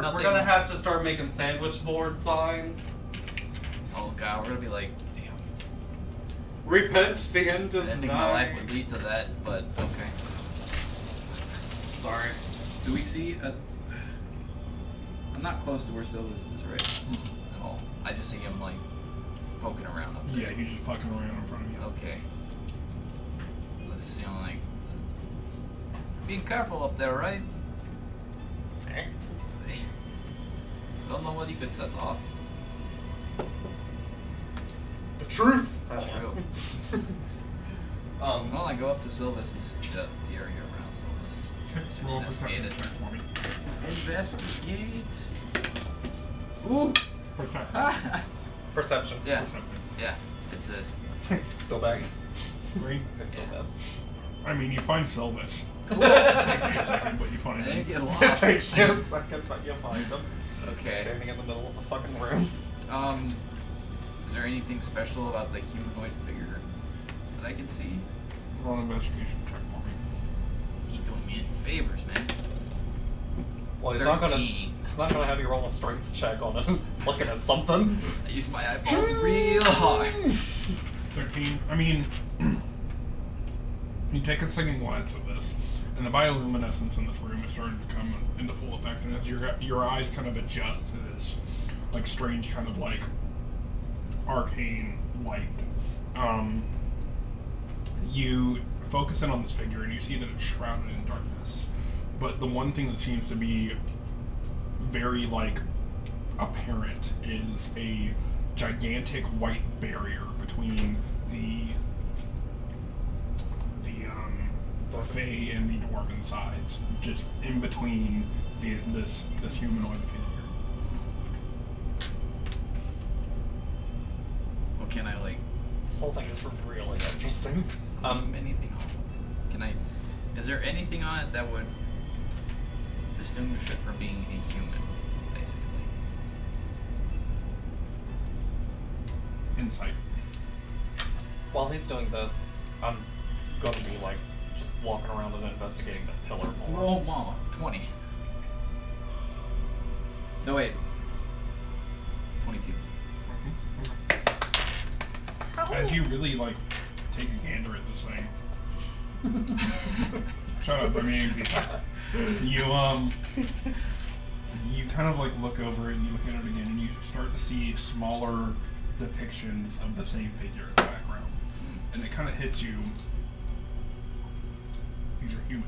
gonna have to start making sandwich board signs. Oh god, we're gonna be like, damn. Repent, the end is Ending nigh. my life would lead to that, but okay. Sorry. Do we see a... I'm not close to where Silvus is, right? At all. I just see him, like, poking around up there. Yeah, he's just fucking around in front of you. Okay. I just see him, like... Be careful up there, right? Don't know what you could set off. The truth. That's true. Well, I go up to Silvus and see the area around Silvus. Okay, roll a perception check for me. Investigate. Ooh. Perception. Yeah. Perception. Yeah. It's a. Still back. 3. It's still dead. I mean, you find Silvus. Cool. It takes you a second, but you I find didn't him. get It lost. takes you a second, but you'll find them. Okay. Standing in the middle of the fucking room. Is there anything special about the humanoid figure that I can see? Roll an investigation check for me. He doing me any favors, man. Well, he's 13. not gonna have you roll a strength check on it. Looking at something. I used my eyeballs real hard. 13. I mean, you take a second glance at this, and the bioluminescence in this room is starting to come into full effect, and as your eyes kind of adjust to this, like, strange kind of, like, arcane light, you focus in on this figure, and you see that it's shrouded in darkness. But the one thing that seems to be very, like, apparent is a gigantic white barrier between the Fae and the dwarven sides, just in between this humanoid figure. Well, can I, like... This whole thing is really interesting. Anything on it? Can I... Is there anything on it that would distinguish it from being a human, basically? Insight. While he's doing this, I'm gonna be like just walking around and investigating the pillar more. Oh, mama. 20. No, wait. 22. As you really, like, take a gander at this thing. Shut up, I mean, you kind of, like, look over it and you look at it again and you start to see smaller depictions of the same figure in the background. And it kind of hits you. These are human.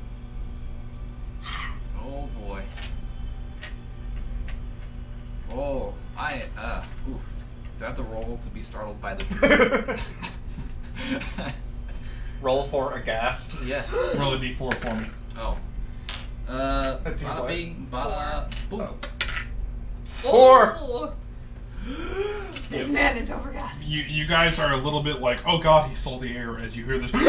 Oh, boy. Oh, ooh. Do I have to roll to be startled by the truth? Roll for aghast. Yeah. Roll a d4 for me. Oh. That's Bada what? bing, bada boom. Oh. 4! Oh. This man is overgassed. You guys are a little bit like, oh god, he stole the air as you hear this. Guys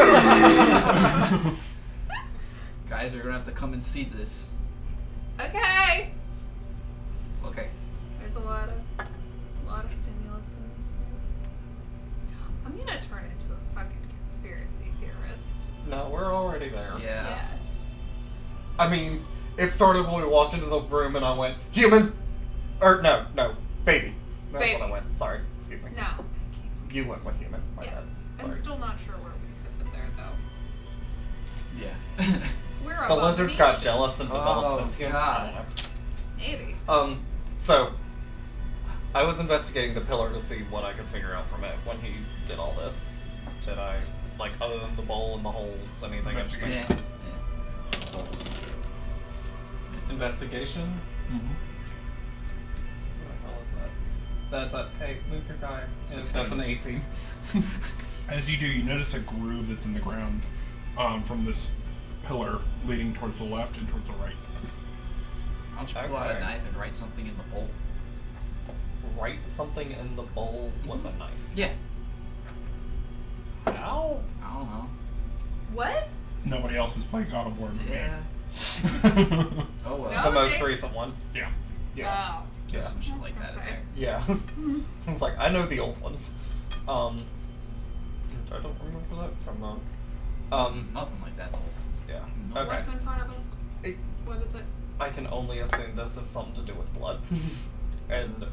are gonna have to come and see this. Okay. Okay. There's a lot of stimulus in this. I'm gonna turn into a fucking conspiracy theorist. No, we're already there. Yeah. I mean, it started when we walked into the room and I went, human! Or, no, baby. That's Baby. what I went. Sorry, excuse me. No. You went with human. My Yeah. bad. I'm Sorry. still not sure where we fit in there though. Yeah. We're The lizards got abominations. jealous and developed Oh, sentience. God. I don't know. Maybe. So, I was investigating the pillar to see what I could figure out from it when he did all this. Did I, like, other than the bowl and the holes, anything interesting? Yeah. Investigation? Mm-hmm. What the hell is that? That's a, hey, move your guy. Yeah, 16. that's an 18. As you do, you notice a groove that's in the ground from this pillar leading towards the left and towards the right. Why don't you pull out a Okay. knife and write something in the bowl? Write something in the bowl with a knife. Yeah. How? I don't know. What? Nobody else is playing God of War but Yeah. me. Oh well. No. The most Okay. recent one. Yeah. Yeah. Oh. There's Yeah. some shit like that in there. Yeah. I was like, I know the old ones. I don't remember that from Nothing like that. The whole thing. yeah. No. Okay. What's in front of us? It- What is it? I can only assume this is something to do with blood. And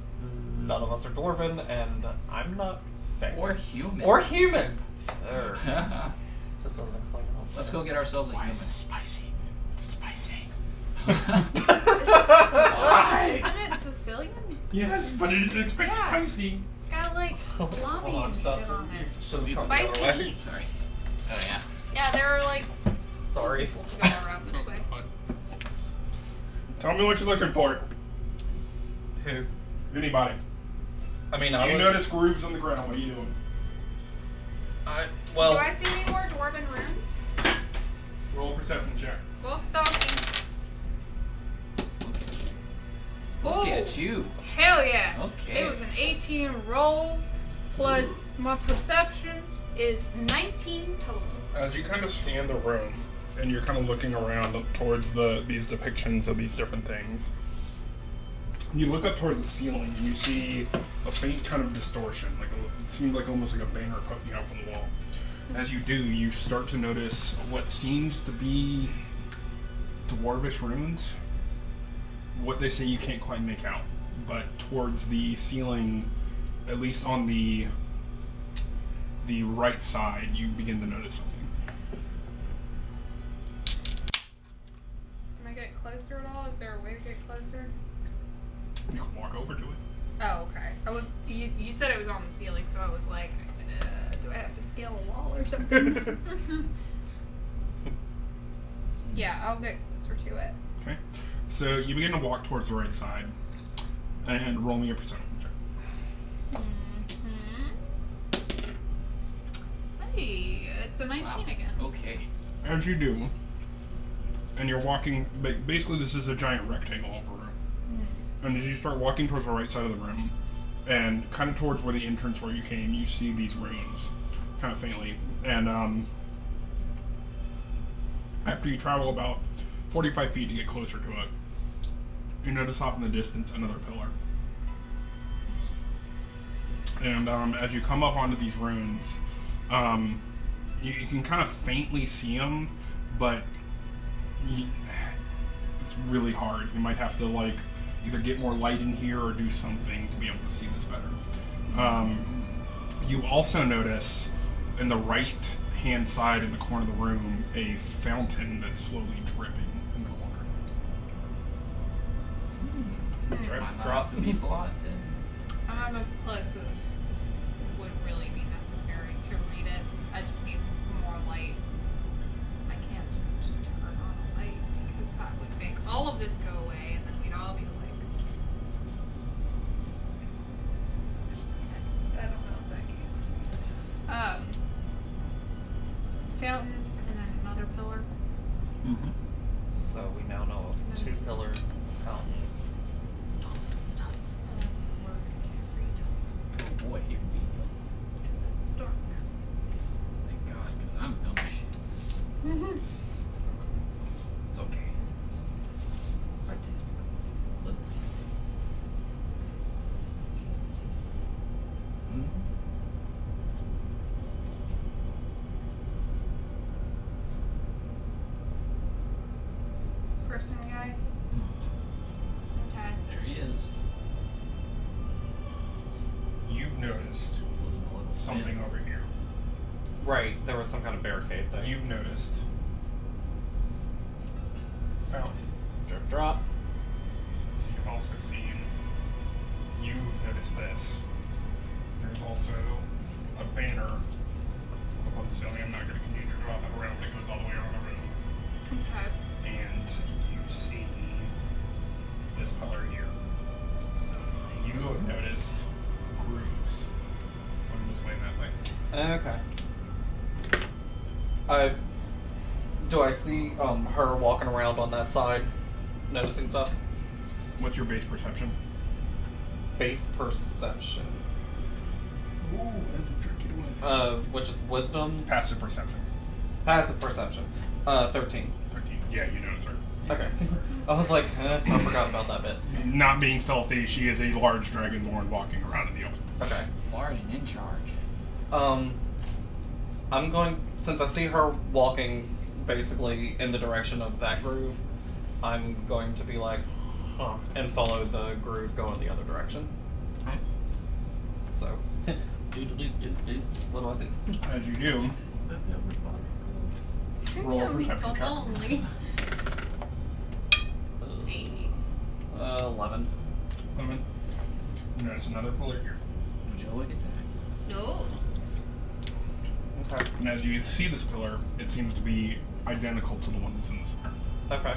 none of us are dwarven, and I'm not fair. Or human. Or human! There. This doesn't explain it all. Let's go get ourselves a Why human. is this spicy? It's spicy. Why? Isn't it Sicilian? Yes, but it's Yeah. spicy. It's got like salami and shit on it. Should've come the Spicy other way. meat. Sorry. Oh yeah. Yeah, there are like Sorry. people to go around this way. Tell me what you're looking for. Who? Anybody. I mean, You notice grooves on the ground. What are you doing? Well, Do I see any more dwarven runes? Roll a perception check. Wolf talking. Look Ooh. at you. Hell yeah. Okay. It was an 18 roll plus my perception is 19 total. As you kind of scan the room and you're kind of looking around towards these depictions of these different things, you look up towards the ceiling and you see a faint kind of distortion, it seems like almost like a banner poking out from the wall. As you do, you start to notice what seems to be dwarvish runes. What they say you can't quite make out, but towards the ceiling, at least on the right side, you begin to notice something. Can I get closer at all? Is there a way to get closer? You can walk over to it. Oh, okay. You said it was on the ceiling, so I was like, do I have to scale a wall or something? Yeah, I'll get closer to it. Okay. So you begin to walk towards the right side, and roll me a perception check. Hey, it's a 19 Wow. again. Okay. As you do, and you're walking, basically this is a giant rectangle of a room. And as you start walking towards the right side of the room, and kind of towards where the entrance where you came, you see these runes, kind of faintly. And after you travel about 45 feet to get closer to it, you notice off in the distance another pillar. And as you come up onto these runes, you can kind of faintly see them, but it's really hard. You might have to either get more light in here or do something to be able to see this better. You also notice in the right hand side in the corner of the room a fountain that's slowly dripping in the corner. Drip, Might not drop. have to be blood then. I'm as close as would really be necessary to read it. I just need more light. I can't just turn on a light because that would make all of this go away and then we'd all be like, I don't know if that can. Fountain and then another pillar. Mm-hmm. So we now know of 2 pillars, fountain. All this stuff's some words I can't read Oh boy, here we go. because it's dark. Thank God, because I'm dumb as shit. It's okay. Artistic liberties. Mm-hmm. Person guy. Okay. There he is. You've noticed something over here. Right, there was some kind of barricade thing. You've noticed fountain. Drip, drop. You've also seen. You've noticed this. There's also a banner up on the ceiling. I'm not going to continue to draw that around. It goes all the way around the room. Okay. And you see this pillar here. You have noticed grooves going this way and that way. Okay. Do I see her walking around on that side, noticing stuff? What's your base perception? Base perception. Ooh, that's a tricky one. Which is wisdom. Passive perception. Passive perception. 13. 13. Yeah, you notice her. Okay. I was like, I forgot about that bit. Not being stealthy, she is a large dragonborn walking around in the open. Okay. Large and in charge. I'm going, since I see her walking basically in the direction of that groove, I'm going to be like, huh, and follow the groove going the other direction. Okay. So, what do I see? As you do, roll a perception check. Only. 11. 11. And there's another pillar here. Would you look at that? No. Okay. And as you see this pillar, it seems to be identical to the one that's in the center. Okay.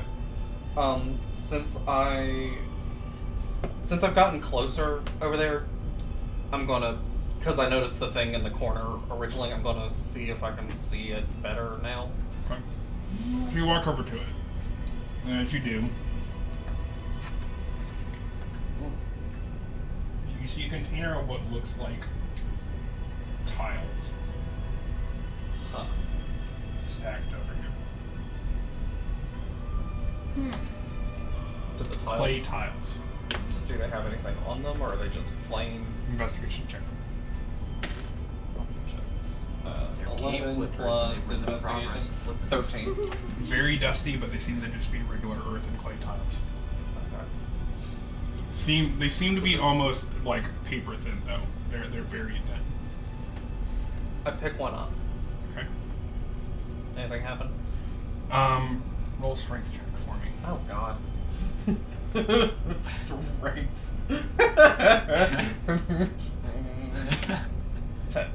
Since I've gotten closer over there, I'm gonna, because I noticed the thing in the corner originally, I'm gonna see if I can see it better now. Okay. So you walk over to it. And as you do, you see a container of what looks like tiles Huh. stacked over here. Do the tiles, Clay tiles. do they have anything on them, or are they just plain? Investigation check. They're cave 11 flippers, plus and they were the progress investigation. of flippers. 13. Very dusty, but they seem to just be regular earth and clay tiles. Okay. They seem to be almost like paper thin though. They're very thin. I pick one up. Okay. Anything happen? Roll strength check for me. Oh God. Strength. 10.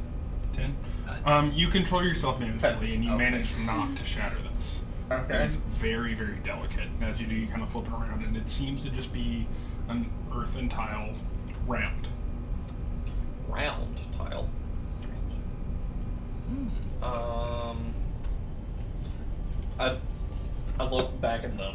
10. You control yourself manually, and you Okay. manage not to shatter this. Okay. It's very, very delicate. And as you do, you kind of flip it around, and it seems to just be an earthen tile, round. Round tile. Strange. I look back in the